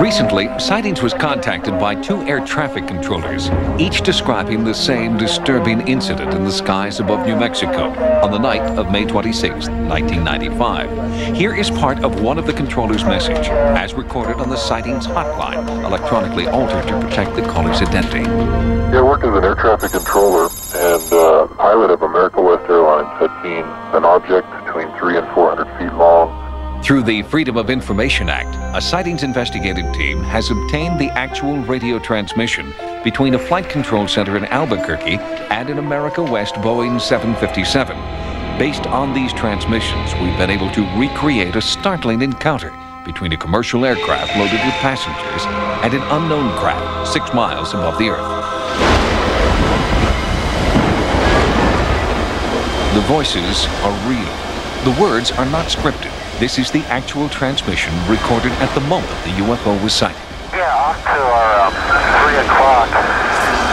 Recently, Sightings was contacted by 2 air traffic controllers, each describing the same disturbing incident in the skies above New Mexico on the night of May 26, 1995. Here is part of one of the controllers' message, as recorded on the Sightings hotline, electronically altered to protect the caller's identity. Yeah, I work as an air traffic controller, and a pilot of America West Airlines had seen an object between 300 and 400 feet long. Through the Freedom of Information Act, a Sightings investigative team has obtained the actual radio transmission between a flight control center in Albuquerque and an America West Boeing 757. Based on these transmissions, we've been able to recreate a startling encounter between a commercial aircraft loaded with passengers and an unknown craft 6 miles above the Earth. The voices are real. The words are not scripted. This is the actual transmission recorded at the moment the UFO was sighted. Yeah, off to our 3 o'clock.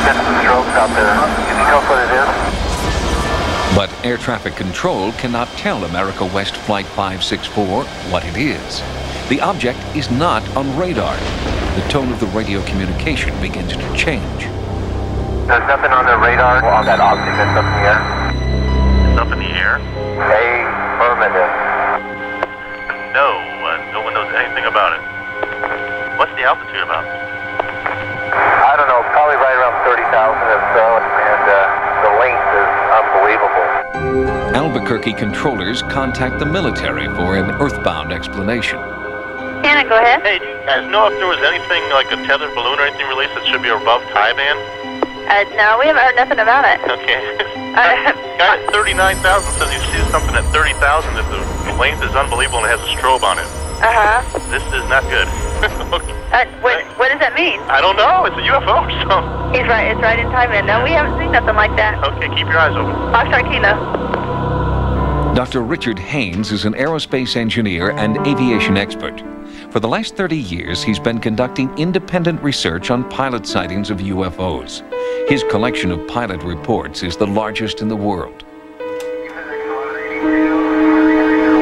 Get some strokes out there. Can you tell us what it is? But air traffic control cannot tell America West Flight 564 what it is. The object is not on radar. The tone of the radio communication begins to change. There's nothing on the radar on that object that's up in the air? It's up in the air? Affirmative. No one knows anything about it. What's the altitude about? I don't know, probably right around 30,000 or so, and the length is unbelievable. Albuquerque controllers contact the military for an earthbound explanation. Anna, go ahead. Hey, do you guys know if there was anything like a tethered balloon or anything released that should be above high band? No, we haven't heard nothing about it. Okay. Guy at 39,000 says he sees something at 30,000 if the length is unbelievable and it has a strobe on it. Uh-huh. This is not good. Okay. What does that mean? I don't know. It's a UFO or something. He's right. It's right in time. No, we haven't seen nothing like that. Okay, keep your eyes open. Foxtrot Kilo. Dr. Richard Haynes is an aerospace engineer and aviation expert. For the last 30 years, he's been conducting independent research on pilot sightings of UFOs. His collection of pilot reports is the largest in the world.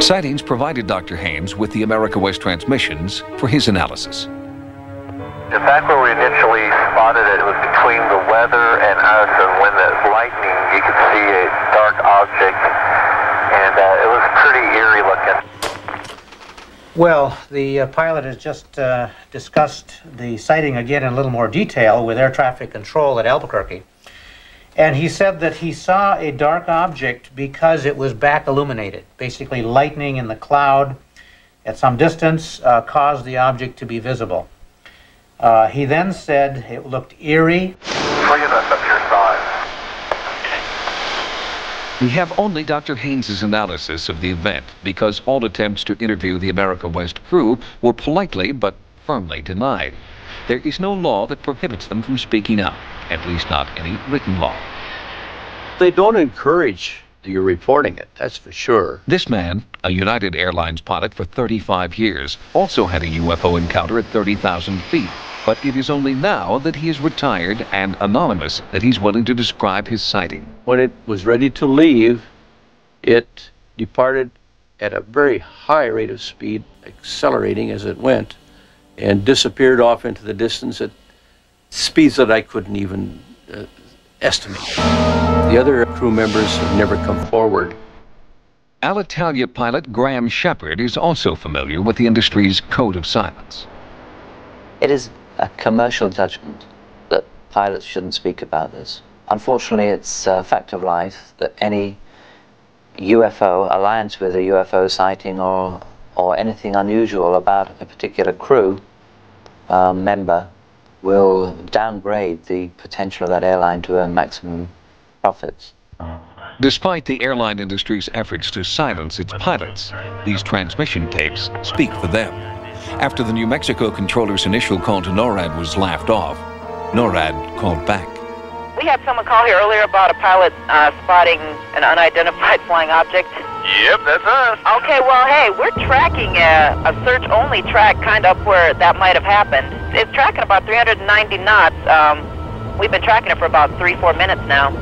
Sightings provided Dr. Haynes with the America West transmissions for his analysis. In fact, where we initially spotted it, it was between the weather and us, and when the lightning, you could see a dark object, and it was pretty eerie looking. Well, the pilot has just discussed the sighting again in a little more detail with air traffic control at Albuquerque. And he said that he saw a dark object because it was back illuminated. Basically, lightning in the cloud at some distance caused the object to be visible. He then said it looked eerie. 3 of us up your side. We have only Dr. Haynes' analysis of the event because all attempts to interview the America West crew were politely but firmly denied. There is no law that prohibits them from speaking out, at least not any written law. They don't encourage you reporting it, that's for sure. This man, a United Airlines pilot for 35 years, also had a UFO encounter at 30,000 feet. But it is only now that he is retired and anonymous that he's willing to describe his sighting. When it was ready to leave, it departed at a very high rate of speed, accelerating as it went, and disappeared off into the distance at speeds that I couldn't even estimate. The other crew members have never come forward. Alitalia pilot Graham Shepard is also familiar with the industry's code of silence. It is a commercial judgment that pilots shouldn't speak about this. Unfortunately, it's a fact of life that any UFO alliance with a UFO sighting or anything unusual about a particular crew member will downgrade the potential of that airline to earn maximum profits. Despite the airline industry's efforts to silence its pilots, these transmission tapes speak for them. After the New Mexico controller's initial call to NORAD was laughed off, NORAD called back. We had someone call here earlier about a pilot spotting an unidentified flying object. Yep, that's us. Okay, well, hey, we're tracking a search-only track kind of up where that might have happened. It's tracking about 390 knots. We've been tracking it for about 3-4 minutes now.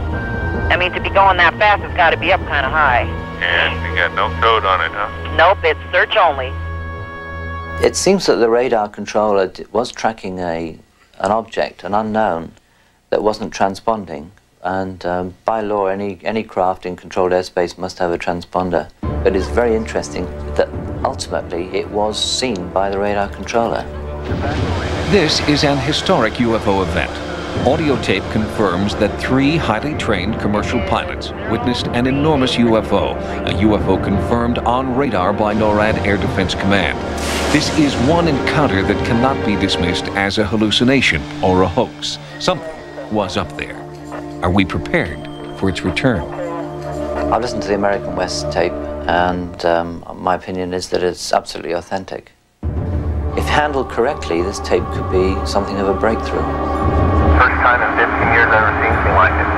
I mean, to be going that fast, it's got to be up kind of high. And you got no code on it, huh? Nope, it's search only. It seems that the radar controller was tracking an object, an unknown, that wasn't transponding. And by law, any craft in controlled airspace must have a transponder. But it's very interesting that ultimately it was seen by the radar controller. This is an historic UFO event. Audio tape confirms that 3 highly trained commercial pilots witnessed an enormous UFO, a UFO confirmed on radar by NORAD Air Defense Command. This is one encounter that cannot be dismissed as a hallucination or a hoax. Something was up there. Are we prepared for its return? I've listened to the American West tape, and my opinion is that it's absolutely authentic. If handled correctly, this tape could be something of a breakthrough. First time in 15 years I've ever seen anything like it.